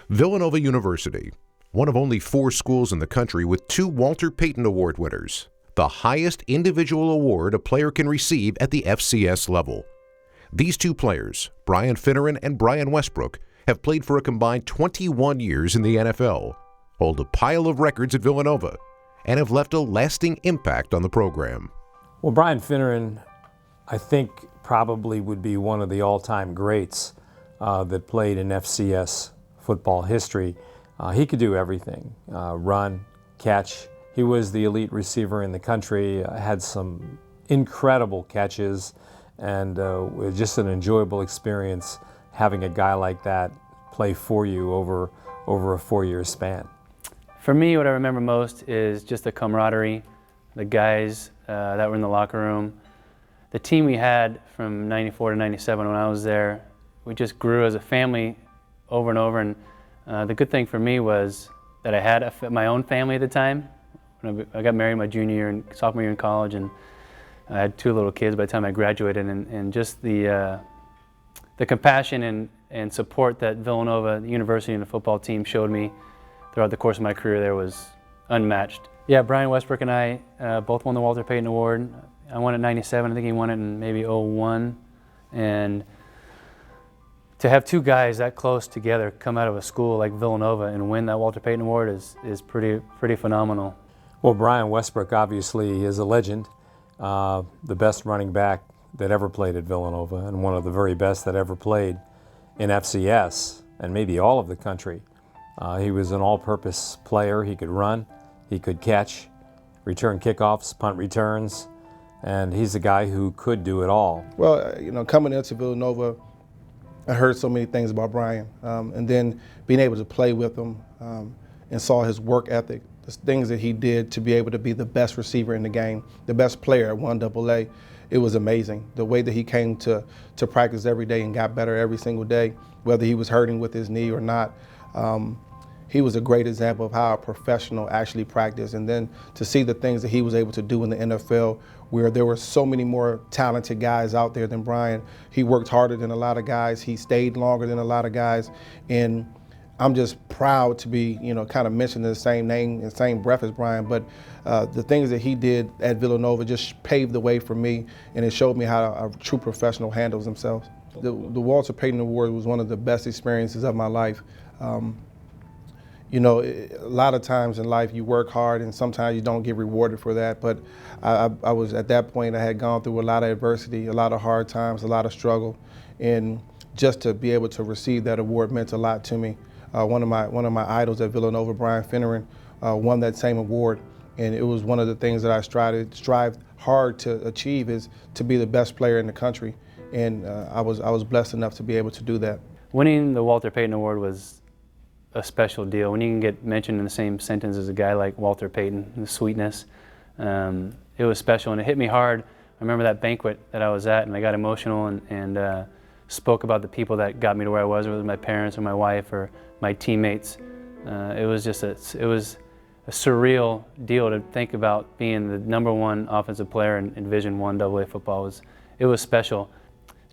Villanova University, one of only 4 schools in the country with 2 Walter Payton Award winners, the highest individual award a player can receive at the FCS level. These 2 players, Brian Finneran and Brian Westbrook, have played for a combined 21 years in the NFL, hold a pile of records at Villanova, and have left a lasting impact on the program. Well, Brian Finneran, I think, probably would be one of the all-time greats that played in FCS football history. He could do everything, run, catch. He was the elite receiver in the country, had some incredible catches, and just an enjoyable experience having a guy like that play for you over a 4-year span. For me, what I remember most is just the camaraderie, the guys that were in the locker room. The team we had from '94 to '97 when I was there, we just grew as a family over and over. And the good thing for me was that I had my own family at the time. When I got married my junior year and sophomore year in college, and I had 2 little kids by the time I graduated. And just the compassion and support that Villanova University and the football team showed me throughout the course of my career there was unmatched. Yeah, Brian Westbrook and I both won the Walter Payton Award. I won it in '97, I think he won it in maybe '01. And to have 2 guys that close together come out of a school like Villanova and win that Walter Payton Award is pretty phenomenal. Well, Brian Westbrook obviously is a legend, the best running back that ever played at Villanova and one of the very best that ever played in FCS and maybe all of the country. He was an all-purpose player. He could run, he could catch, return kickoffs, punt returns, and he's a guy who could do it all. Well, coming into Villanova, I heard so many things about Brian, and then being able to play with him and saw his work ethic, the things that he did to be able to be the best receiver in the game, the best player at 1AA. It was amazing. The way that he came to practice every day and got better every single day, whether he was hurting with his knee or not. He was a great example of how a professional actually practiced, and then to see the things that he was able to do in the NFL, where there were so many more talented guys out there than Brian. He worked harder than a lot of guys. He stayed longer than a lot of guys, and I'm just proud to be, kind of mentioning the same name and same breath as Brian. But the things that he did at Villanova just paved the way for me, and it showed me how a true professional handles themselves. The Walter Payton Award was one of the best experiences of my life. A lot of times in life you work hard and sometimes you don't get rewarded for that, but I was at that point, I had gone through a lot of adversity, a lot of hard times, a lot of struggle, and just to be able to receive that award meant a lot to me. One of my idols at Villanova, Brian Finneran, won that same award, and it was one of the things that I strived hard to achieve, is to be the best player in the country, and I was blessed enough to be able to do that. Winning the Walter Payton Award was a special deal. When you can get mentioned in the same sentence as a guy like Walter Payton, the sweetness, it was special, and it hit me hard. I remember that banquet that I was at, and I got emotional and spoke about the people that got me to where I was, whether it was my parents or my wife or my teammates. It was just a surreal deal to think about being the #1 offensive player in Division I AA football. It was special.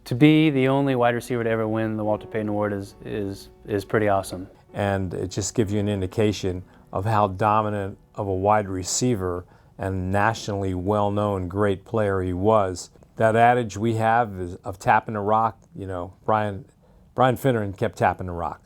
To be the only wide receiver to ever win the Walter Payton Award is pretty awesome. And it just gives you an indication of how dominant of a wide receiver and nationally well-known great player he was. That adage we have is of tapping a rock, Brian Finneran kept tapping the rock.